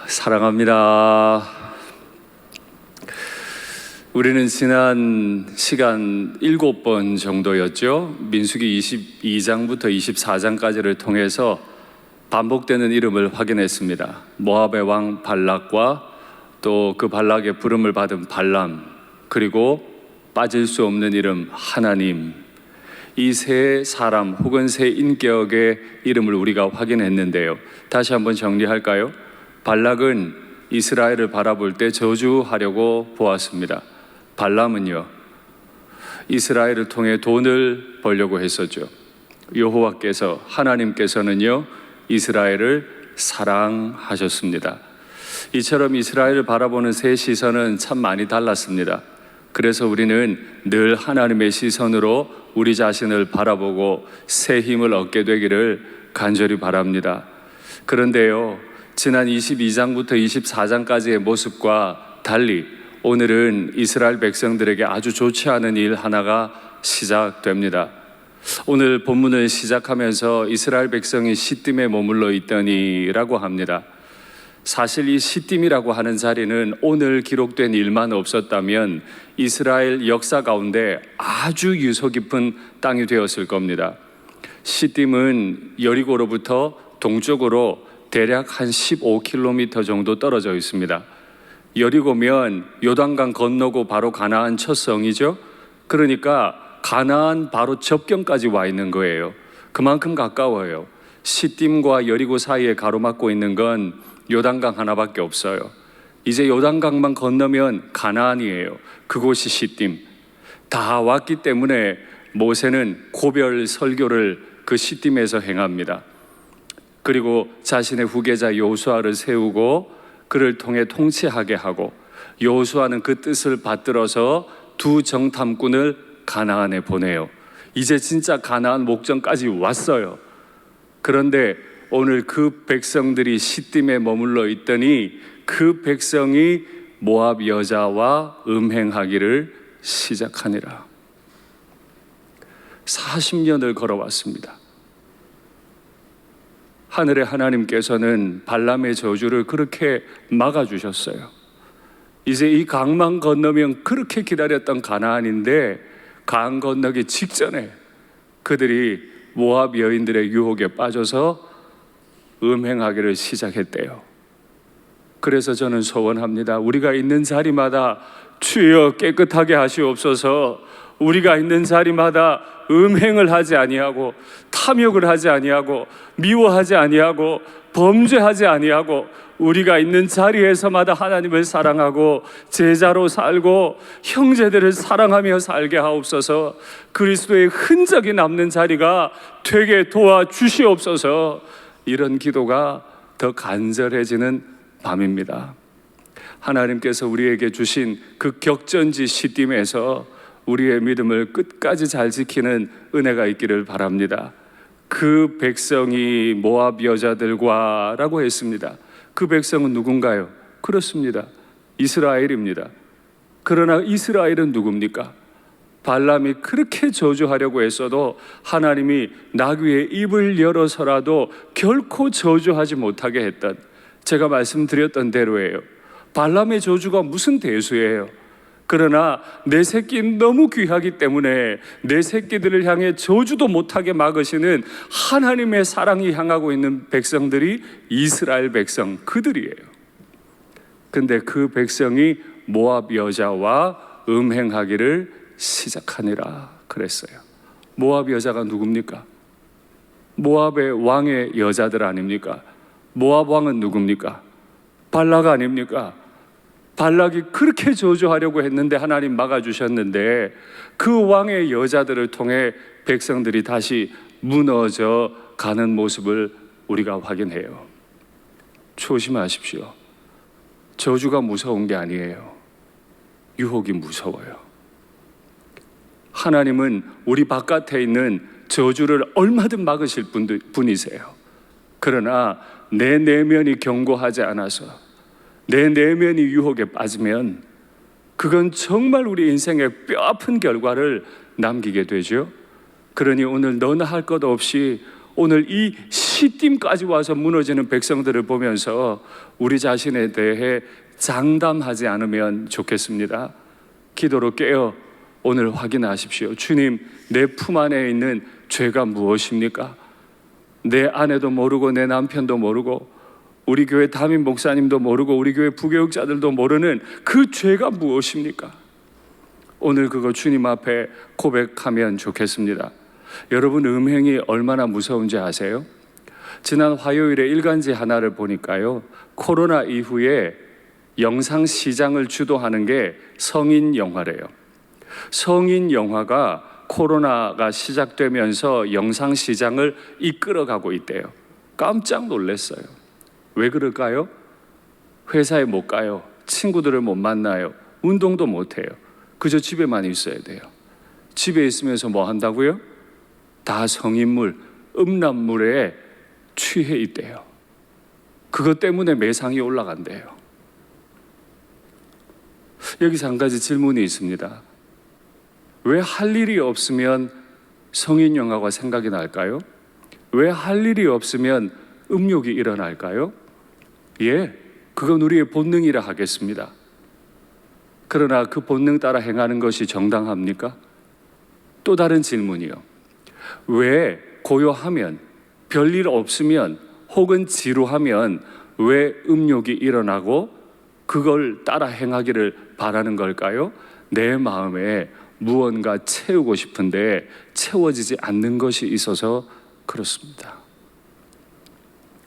사랑합니다. 우리는 지난 시간 7번 정도였죠. 민수기 22장부터 24장까지를 통해서 반복되는 이름을 확인했습니다. 모압의 왕 발락과 또 그 발락의 부름을 받은 발람, 그리고 빠질 수 없는 이름 하나님, 이 세 사람 혹은 세 인격의 이름을 우리가 확인했는데요. 다시 한번 정리할까요? 발락은 이스라엘을 바라볼 때 저주하려고 보았습니다. 발람은요, 이스라엘을 통해 돈을 벌려고 했었죠. 여호와께서, 하나님께서는요, 이스라엘을 사랑하셨습니다. 이처럼 이스라엘을 바라보는 세 시선은 참 많이 달랐습니다. 그래서 우리는 늘 하나님의 시선으로 우리 자신을 바라보고 새 힘을 얻게 되기를 간절히 바랍니다. 그런데요, 지난 22장부터 24장까지의 모습과 달리 오늘은 이스라엘 백성들에게 아주 좋지 않은 일 하나가 시작됩니다. 오늘 본문을 시작하면서 이스라엘 백성이 시딤에 머물러 있더니라고 합니다. 사실 이 시딤이라고 하는 자리는 오늘 기록된 일만 없었다면 이스라엘 역사 가운데 아주 유서 깊은 땅이 되었을 겁니다. 시딤은 여리고로부터 동쪽으로 대략 한 15km 정도 떨어져 있습니다. 여리고면 요단강 건너고 바로 가나안 첫 성이죠. 그러니까 가나안 바로 접경까지 와 있는 거예요. 그만큼 가까워요. 시딤과 여리고 사이에 가로막고 있는 건 요단강 하나밖에 없어요. 이제 요단강만 건너면 가나안이에요. 그곳이 시딤. 다 왔기 때문에 모세는 고별 설교를 그 시딤에서 행합니다. 그리고 자신의 후계자 여호수아를 세우고 그를 통해 통치하게 하고, 여호수아는 그 뜻을 받들어서 두 정탐꾼을 가나안에 보내요. 이제 진짜 가나안 목전까지 왔어요. 그런데 오늘 그 백성들이 시딤에 머물러 있더니 그 백성이 모압 여자와 음행하기를 시작하니라. 40년을 걸어왔습니다. 하늘의 하나님께서는 발람의 저주를 그렇게 막아주셨어요. 이제 이 강만 건너면 그렇게 기다렸던 가나안인데, 강 건너기 직전에 그들이 모압 여인들의 유혹에 빠져서 음행하기를 시작했대요. 그래서 저는 소원합니다. 우리가 있는 자리마다 주여 깨끗하게 하시옵소서. 우리가 있는 자리마다 음행을 하지 아니하고, 탐욕을 하지 아니하고, 미워하지 아니하고, 범죄하지 아니하고, 우리가 있는 자리에서마다 하나님을 사랑하고 제자로 살고 형제들을 사랑하며 살게 하옵소서. 그리스도의 흔적이 남는 자리가 되게 도와주시옵소서. 이런 기도가 더 간절해지는 밤입니다. 하나님께서 우리에게 주신 그 격전지 시딤에서 우리의 믿음을 끝까지 잘 지키는 은혜가 있기를 바랍니다. 그 백성이 모압 여자들과 라고 했습니다. 그 백성은 누군가요? 그렇습니다. 이스라엘입니다. 그러나 이스라엘은 누굽니까? 발람이 그렇게 저주하려고 했어도 하나님이 나귀의 입을 열어서라도 결코 저주하지 못하게 했던, 제가 말씀드렸던 대로예요. 발람의 저주가 무슨 대수예요? 그러나 내 새끼 너무 귀하기 때문에 내 새끼들을 향해 저주도 못하게 막으시는 하나님의 사랑이 향하고 있는 백성들이 이스라엘 백성, 그들이에요. 근데 그 백성이 모압 여자와 음행하기를 시작하니라 그랬어요. 모압 여자가 누굽니까? 모압의 왕의 여자들 아닙니까? 모압 왕은 누굽니까? 발락 아닙니까? 발락이 그렇게 저주하려고 했는데 하나님 막아주셨는데, 그 왕의 여자들을 통해 백성들이 다시 무너져 가는 모습을 우리가 확인해요. 조심하십시오. 저주가 무서운 게 아니에요. 유혹이 무서워요. 하나님은 우리 바깥에 있는 저주를 얼마든 막으실 분이세요. 그러나 내 내면이 견고하지 않아서 내 내면이 유혹에 빠지면 그건 정말 우리 인생의 뼈아픈 결과를 남기게 되죠. 그러니 오늘 너나 할 것 없이 오늘 이 시딤까지 와서 무너지는 백성들을 보면서 우리 자신에 대해 장담하지 않으면 좋겠습니다. 기도로 깨어 오늘 확인하십시오. 주님, 내 품 안에 있는 죄가 무엇입니까? 내 아내도 모르고 내 남편도 모르고 우리 교회 담임 목사님도 모르고 우리 교회 부교육자들도 모르는 그 죄가 무엇입니까? 오늘 그거 주님 앞에 고백하면 좋겠습니다. 여러분, 음행이 얼마나 무서운지 아세요? 지난 화요일에 일간지 하나를 보니까요, 코로나 이후에 영상 시장을 주도하는 게 성인 영화래요. 성인 영화가 코로나가 시작되면서 영상 시장을 이끌어가고 있대요. 깜짝 놀랐어요. 왜 그럴까요? 회사에 못 가요. 친구들을 못 만나요. 운동도 못 해요. 그저 집에만 있어야 돼요. 집에 있으면서 뭐 한다고요? 다 성인물, 음란물에 취해 있대요. 그것 때문에 매상이 올라간대요. 여기서 한 가지 질문이 있습니다. 왜 할 일이 없으면 성인 영화가 생각이 날까요? 왜 할 일이 없으면 음욕이 일어날까요? 그건 우리의 본능이라 하겠습니다. 그러나 그 본능 따라 행하는 것이 정당합니까? 또 다른 질문이요. 왜 고요하면, 별일 없으면, 혹은 지루하면 왜 음욕이 일어나고 그걸 따라 행하기를 바라는 걸까요? 내 마음에 무언가 채우고 싶은데 채워지지 않는 것이 있어서 그렇습니다.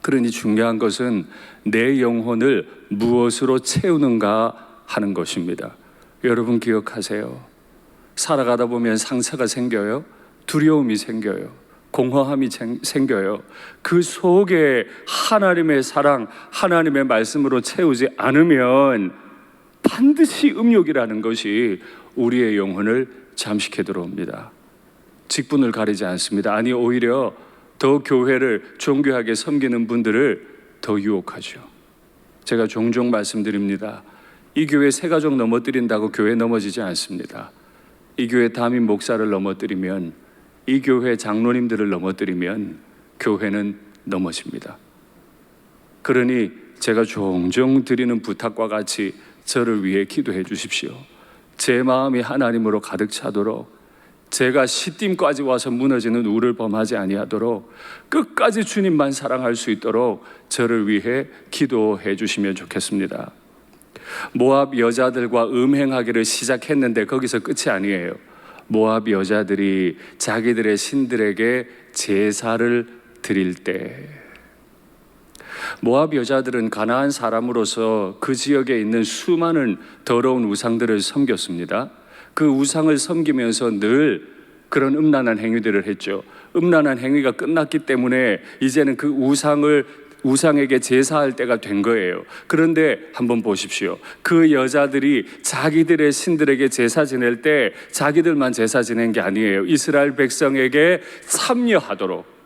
그러니 중요한 것은 내 영혼을 무엇으로 채우는가 하는 것입니다. 여러분 기억하세요. 살아가다 보면 상처가 생겨요. 두려움이 생겨요. 공허함이 생겨요. 그 속에 하나님의 사랑, 하나님의 말씀으로 채우지 않으면 반드시 음욕이라는 것이 우리의 영혼을 잠식해 들어옵니다. 직분을 가리지 않습니다. 아니, 오히려 더 교회를 존귀하게 섬기는 분들을 더 유혹하죠. 제가 종종 말씀드립니다. 이 교회 새 가족 넘어뜨린다고 교회 넘어지지 않습니다. 이 교회 담임 목사를 넘어뜨리면, 이 교회 장로님들을 넘어뜨리면 교회는 넘어집니다. 그러니 제가 종종 드리는 부탁과 같이 저를 위해 기도해 주십시오. 제 마음이 하나님으로 가득 차도록, 제가 시딤까지 와서 무너지는 우를 범하지 아니하도록, 끝까지 주님만 사랑할 수 있도록 저를 위해 기도해 주시면 좋겠습니다. 모압 여자들과 음행하기를 시작했는데 거기서 끝이 아니에요. 모압 여자들이 자기들의 신들에게 제사를 드릴 때, 모압 여자들은 가나안 사람으로서 그 지역에 있는 수많은 더러운 우상들을 섬겼습니다. 그 우상을 섬기면서 늘 그런 음란한 행위들을 했죠. 음란한 행위가 끝났기 때문에 이제는 그 우상에게 제사할 때가 된 거예요. 그런데 한번 보십시오. 그 여자들이 자기들의 신들에게 제사 지낼 때 자기들만 제사 지낸 게 아니에요. 이스라엘 백성에게 참여하도록,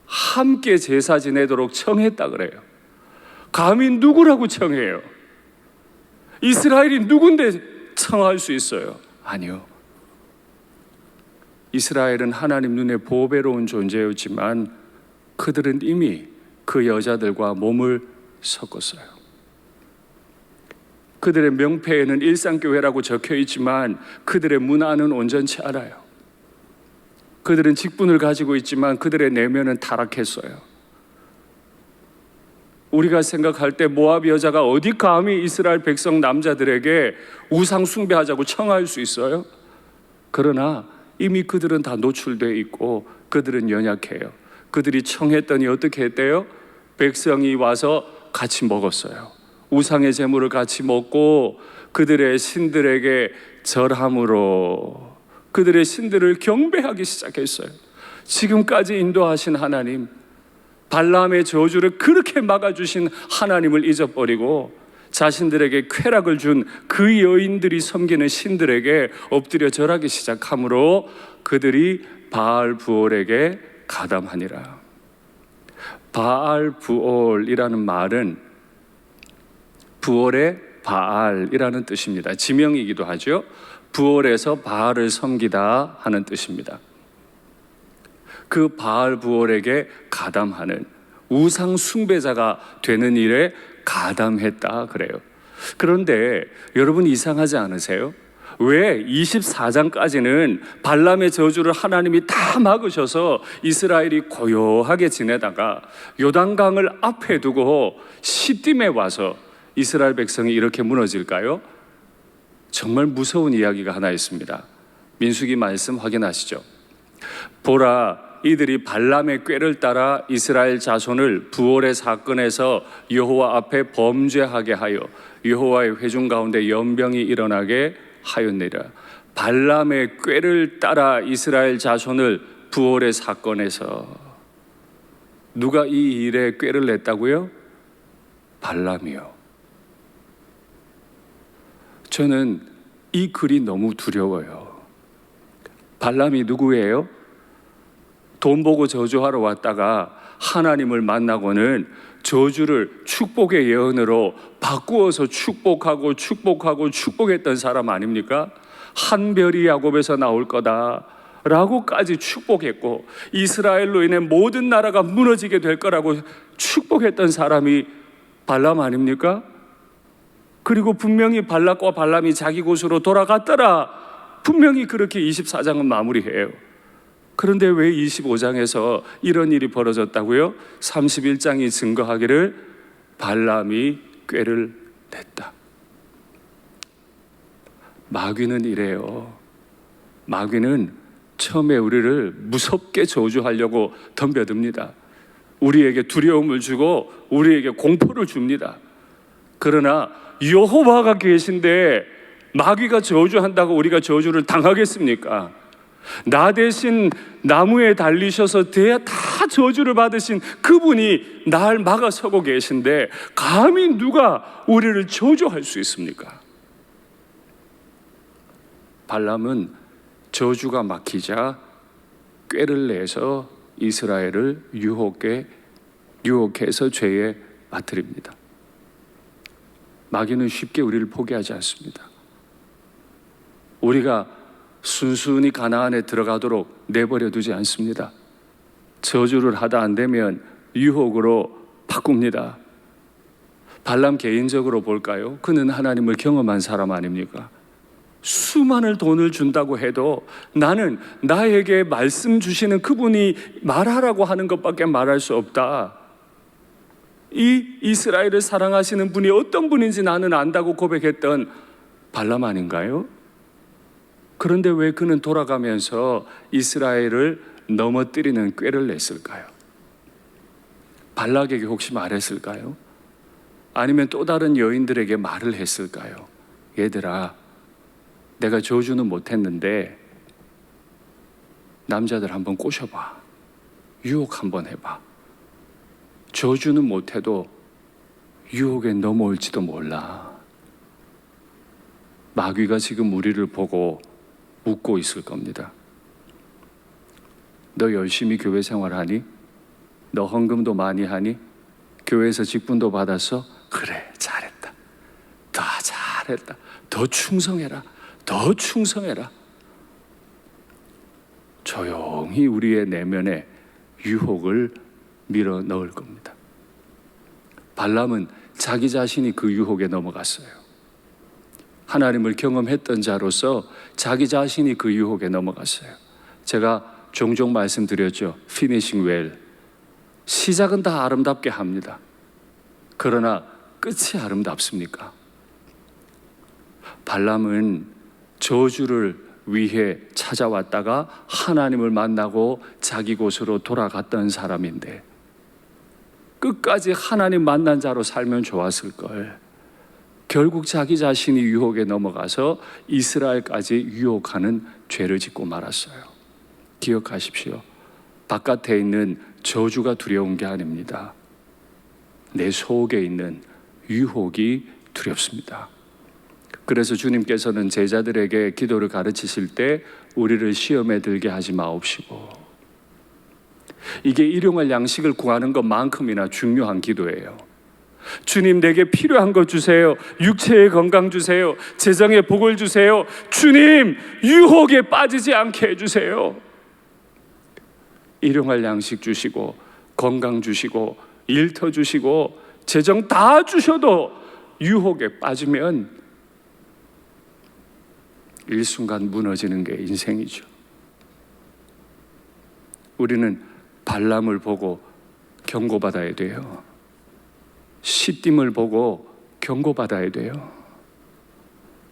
함께 제사 지내도록 청했다 그래요. 감히 누구라고 청해요? 이스라엘이 누군데 청할 수 있어요? 아니요. 이스라엘은 하나님 눈에 보배로운 존재였지만 그들은 이미 그 여자들과 몸을 섞었어요. 그들의 명패에는 일상교회라고 적혀 있지만 그들의 문화는 온전치 않아요. 그들은 직분을 가지고 있지만 그들의 내면은 타락했어요. 우리가 생각할 때 모압 여자가 어디 감히 이스라엘 백성 남자들에게 우상 숭배하자고 청할 수 있어요? 그러나 이미 그들은 다 노출되어 있고 그들은 연약해요. 그들이 청했더니 어떻게 했대요? 백성이 와서 같이 먹었어요. 우상의 제물을 같이 먹고 그들의 신들에게 절함으로 그들의 신들을 경배하기 시작했어요. 지금까지 인도하신 하나님, 발람의 저주를 그렇게 막아주신 하나님을 잊어버리고 자신들에게 쾌락을 준 그 여인들이 섬기는 신들에게 엎드려 절하기 시작하므로 그들이 바알 부올에게 가담하니라. 바알 부올이라는 말은 부올의 바알이라는 뜻입니다. 지명이기도 하죠. 부올에서 바알을 섬기다 하는 뜻입니다. 그 바알 부올에게 가담하는 우상 숭배자가 되는 일에 가담했다 그래요. 그런데 여러분 이상하지 않으세요? 왜 24장까지는 발람의 저주를 하나님이 다 막으셔서 이스라엘이 고요하게 지내다가 요단강을 앞에 두고 시딤에 와서 이스라엘 백성이 이렇게 무너질까요? 정말 무서운 이야기가 하나 있습니다. 민수기 말씀 확인하시죠. 보라, 이들이 발람의 꾀를 따라 이스라엘 자손을 부올의 사건에서 여호와 앞에 범죄하게 하여 여호와의 회중 가운데 연병이 일어나게 하였느니라. 발람의 꾀를 따라 이스라엘 자손을 부올의 사건에서, 누가 이 일에 꾀를 냈다고요? 발람이요. 저는 이 글이 너무 두려워요. 발람이 누구예요? 돈 보고 저주하러 왔다가 하나님을 만나고는 저주를 축복의 예언으로 바꾸어서 축복하고 축복했던 사람 아닙니까? 한 별이 야곱에서 나올 거다 라고까지 축복했고, 이스라엘로 인해 모든 나라가 무너지게 될 거라고 축복했던 사람이 발람 아닙니까? 그리고 분명히 발락과 발람이 자기 곳으로 돌아갔더라, 분명히 그렇게 24장은 마무리해요. 그런데 왜 25장에서 이런 일이 벌어졌다고요? 31장이 증거하기를 발람이 꾀를 냈다. 마귀는 이래요. 마귀는 처음에 우리를 무섭게 저주하려고 덤벼듭니다. 우리에게 두려움을 주고 우리에게 공포를 줍니다. 그러나 여호와가 계신데 마귀가 저주한다고 우리가 저주를 당하겠습니까? 나 대신 나무에 달리셔서 다 저주를 받으신 그분이 날 막아서고 계신데 감히 누가 우리를 저주할 수 있습니까? 발람은 저주가 막히자 꾀를 내서 이스라엘을 유혹해서 죄에 빠뜨립니다. 마귀는 쉽게 우리를 포기하지 않습니다. 우리가 순순히 가나안에 들어가도록 내버려 두지 않습니다. 저주를 하다 안 되면 유혹으로 바꿉니다. 발람 개인적으로 볼까요? 그는 하나님을 경험한 사람 아닙니까? 수많은 돈을 준다고 해도 나는 나에게 말씀 주시는 그분이 말하라고 하는 것밖에 말할 수 없다. 이 이스라엘을 사랑하시는 분이 어떤 분인지 나는 안다고 고백했던 발람 아닌가요? 그런데 왜 그는 돌아가면서 이스라엘을 넘어뜨리는 꾀를 냈을까요? 발락에게 혹시 말했을까요? 아니면 또 다른 여인들에게 말을 했을까요? 얘들아, 내가 저주는 못했는데 남자들 한번 꼬셔봐. 유혹 한번 해봐. 저주는 못해도 유혹에 넘어올지도 몰라. 마귀가 지금 우리를 보고 웃고 있을 겁니다. 너 열심히 교회 생활하니? 너 헌금도 많이 하니? 교회에서 직분도 받았어? 그래, 잘했다. 더 잘했다. 더 충성해라. 더 충성해라. 조용히 우리의 내면에 유혹을 밀어 넣을 겁니다. 발람은 자기 자신이 그 유혹에 넘어갔어요. 하나님을 경험했던 자로서 자기 자신이 그 유혹에 넘어갔어요. 제가 종종 말씀드렸죠. Finishing well. 시작은 다 아름답게 합니다. 그러나 끝이 아름답습니까? 발람은 저주를 위해 찾아왔다가 하나님을 만나고 자기 곳으로 돌아갔던 사람인데 끝까지 하나님 만난 자로 살면 좋았을 걸. 결국 자기 자신이 유혹에 넘어가서 이스라엘까지 유혹하는 죄를 짓고 말았어요. 기억하십시오. 바깥에 있는 저주가 두려운 게 아닙니다. 내 속에 있는 유혹이 두렵습니다. 그래서 주님께서는 제자들에게 기도를 가르치실 때 우리를 시험에 들게 하지 마옵시고, 이게 일용할 양식을 구하는 것만큼이나 중요한 기도예요. 주님, 내게 필요한 것 주세요. 육체의 건강 주세요. 재정의 복을 주세요. 주님, 유혹에 빠지지 않게 해주세요. 일용할 양식 주시고 건강 주시고 일터 주시고 재정 다 주셔도 유혹에 빠지면 일순간 무너지는 게 인생이죠. 우리는 발람을 보고 경고받아야 돼요. 시딤을 보고 경고받아야 돼요.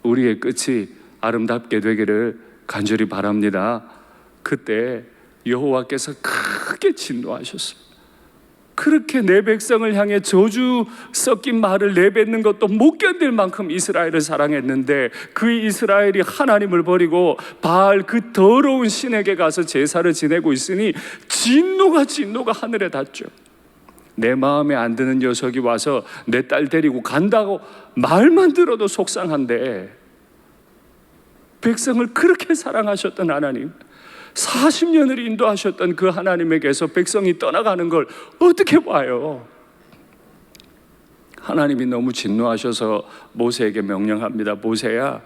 우리의 끝이 아름답게 되기를 간절히 바랍니다. 그때 여호와께서 크게 진노하셨어요. 그렇게 내 백성을 향해 저주 섞인 말을 내뱉는 것도 못 견딜 만큼 이스라엘을 사랑했는데 그 이스라엘이 하나님을 버리고 바알 그 더러운 신에게 가서 제사를 지내고 있으니 진노가 하늘에 닿죠. 내 마음에 안 드는 녀석이 와서 내 딸 데리고 간다고 말만 들어도 속상한데, 백성을 그렇게 사랑하셨던 하나님, 40년을 인도하셨던 그 하나님에게서 백성이 떠나가는 걸 어떻게 봐요? 하나님이 너무 진노하셔서 모세에게 명령합니다. 모세야,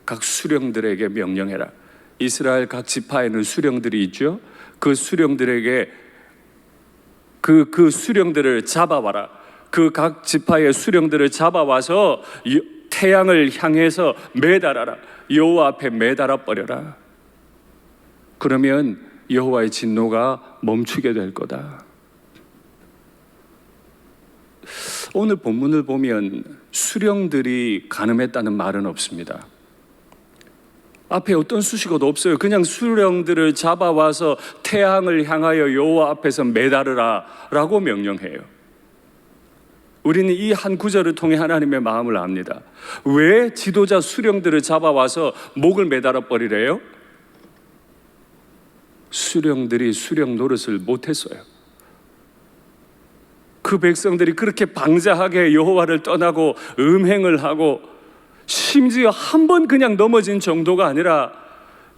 각 수령들에게 명령해라. 이스라엘 각 지파에는 수령들이 있죠. 그 수령들에게 그 수령들을 잡아와라. 그 각 지파의 수령들을 잡아와서 태양을 향해서 매달아라. 여호와 앞에 매달아 버려라. 그러면 여호와의 진노가 멈추게 될 거다. 오늘 본문을 보면 수령들이 간음했다는 말은 없습니다. 앞에 어떤 수식어도 없어요. 그냥 수령들을 잡아와서 태양을 향하여 여호와 앞에서 매달으라 라고 명령해요. 우리는 이 한 구절을 통해 하나님의 마음을 압니다. 왜 지도자 수령들을 잡아와서 목을 매달아 버리래요? 수령들이 수령 노릇을 못했어요. 그 백성들이 그렇게 방자하게 여호와를 떠나고 음행을 하고 심지어 한 번 그냥 넘어진 정도가 아니라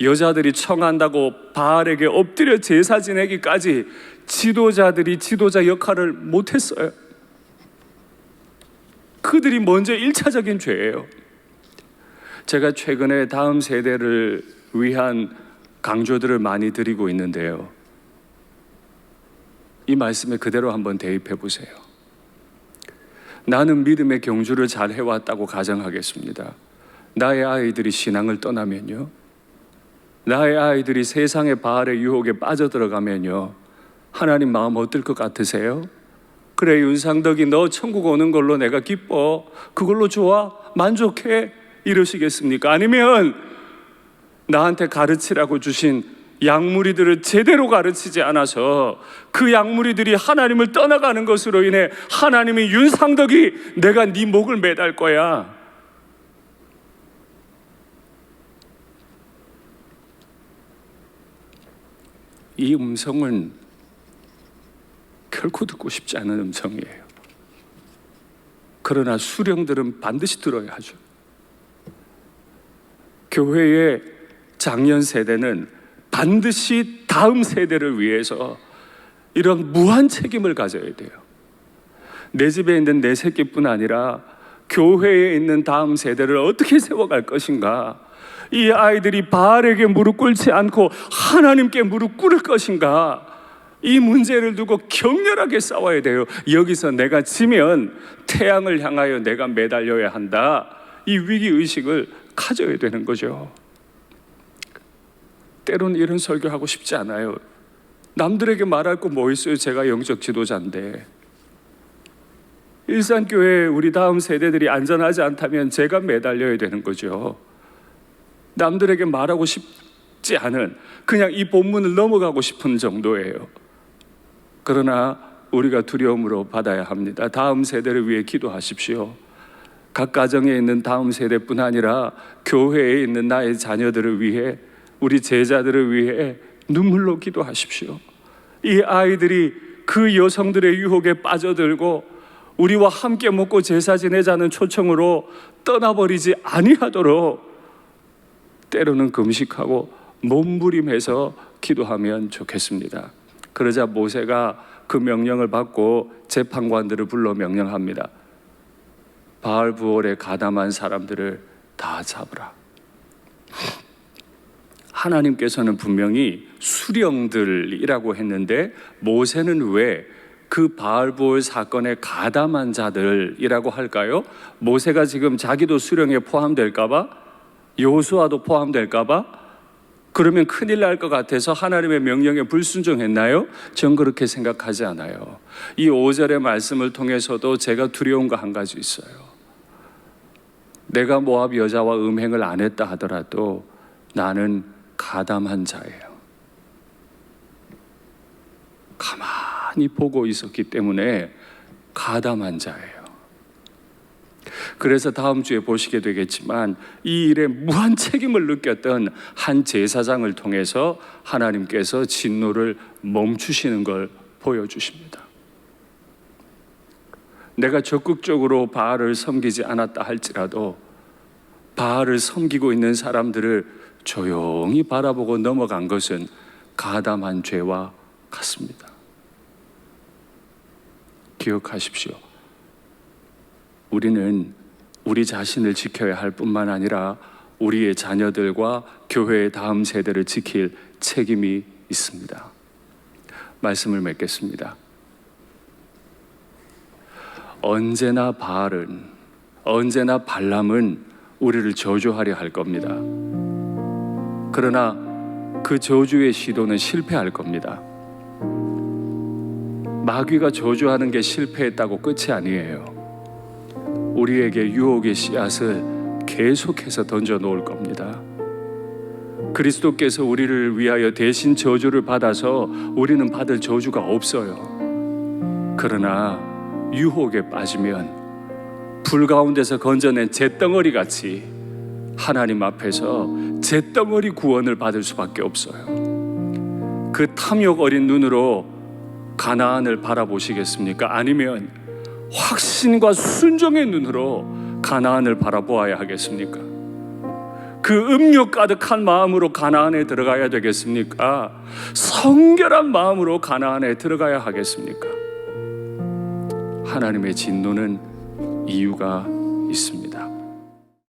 여자들이 청한다고 바알에게 엎드려 제사 지내기까지 지도자들이 지도자 역할을 못했어요. 그들이 먼저 1차적인 죄예요. 제가 최근에 다음 세대를 위한 강조들을 많이 드리고 있는데요, 이 말씀에 그대로 한번 대입해 보세요. 나는 믿음의 경주를 잘 해왔다고 가정하겠습니다. 나의 아이들이 신앙을 떠나면요, 나의 아이들이 세상의 바알의 유혹에 빠져들어가면요, 하나님 마음 어떨 것 같으세요? 그래, 윤상덕이 너 천국 오는 걸로 내가 기뻐, 그걸로 좋아, 만족해, 이러시겠습니까? 아니면 나한테 가르치라고 주신 양무리들을 제대로 가르치지 않아서 그 양무리들이 하나님을 떠나가는 것으로 인해 하나님이 윤상덕이 내가 네 목을 매달 거야, 이 음성은 결코 듣고 싶지 않은 음성이에요. 그러나 수령들은 반드시 들어야 하죠. 교회의 장년 세대는 반드시 다음 세대를 위해서 이런 무한 책임을 가져야 돼요. 내 집에 있는 내 새끼뿐 아니라 교회에 있는 다음 세대를 어떻게 세워갈 것인가, 이 아이들이 바알에게 무릎 꿇지 않고 하나님께 무릎 꿇을 것인가, 이 문제를 두고 격렬하게 싸워야 돼요. 여기서 내가 지면 태양을 향하여 내가 매달려야 한다, 이 위기의식을 가져야 되는 거죠. 때로는 이런 설교하고 싶지 않아요. 남들에게 말할 거 뭐 있어요? 제가 영적 지도자인데. 일산교회 우리 다음 세대들이 안전하지 않다면 제가 매달려야 되는 거죠. 남들에게 말하고 싶지 않은, 그냥 이 본문을 넘어가고 싶은 정도예요. 그러나 우리가 두려움으로 받아야 합니다. 다음 세대를 위해 기도하십시오. 각 가정에 있는 다음 세대뿐 아니라 교회에 있는 나의 자녀들을 위해, 우리 제자들을 위해 눈물로 기도하십시오. 이 아이들이 그 여성들의 유혹에 빠져들고 우리와 함께 먹고 제사 지내자는 초청으로 떠나버리지 아니하도록 때로는 금식하고 몸부림해서 기도하면 좋겠습니다. 그러자 모세가 그 명령을 받고 재판관들을 불러 명령합니다. 바알 부올에 가담한 사람들을 다 잡으라. 하나님께서는 분명히 수령들이라고 했는데 모세는 왜 그 바알보을 사건에 가담한 자들이라고 할까요? 모세가 지금 자기도 수령에 포함될까봐, 여호수아도 포함될까봐, 그러면 큰일 날 것 같아서 하나님의 명령에 불순종했나요? 전 그렇게 생각하지 않아요. 이 5절의 말씀을 통해서도 제가 두려운 거 한 가지 있어요. 내가 모압 여자와 음행을 안 했다 하더라도 나는 가담한 자예요. 가만히 보고 있었기 때문에 가담한 자예요. 그래서 다음 주에 보시게 되겠지만 이 일에 무한 책임을 느꼈던 한 제사장을 통해서 하나님께서 진노를 멈추시는 걸 보여주십니다. 내가 적극적으로 바알을 섬기지 않았다 할지라도 바알을 섬기고 있는 사람들을 조용히 바라보고 넘어간 것은 가담한 죄와 같습니다. 기억하십시오. 우리는 우리 자신을 지켜야 할 뿐만 아니라 우리의 자녀들과 교회의 다음 세대를 지킬 책임이 있습니다. 말씀을 맺겠습니다. 언제나 바알은, 언제나 발람은 우리를 저주하려 할 겁니다. 그러나 그 저주의 시도는 실패할 겁니다. 마귀가 저주하는 게 실패했다고 끝이 아니에요. 우리에게 유혹의 씨앗을 계속해서 던져 놓을 겁니다. 그리스도께서 우리를 위하여 대신 저주를 받아서 우리는 받을 저주가 없어요. 그러나 유혹에 빠지면 불 가운데서 건져낸 잿덩어리 같이 하나님 앞에서 잿덩어리 구원을 받을 수밖에 없어요. 그 탐욕 어린 눈으로 가나안을 바라보시겠습니까? 아니면 확신과 순종의 눈으로 가나안을 바라보아야 하겠습니까? 그 음욕 가득한 마음으로 가나안에 들어가야 되겠습니까? 성결한 마음으로 가나안에 들어가야 하겠습니까? 하나님의 진노는 이유가 있습니다.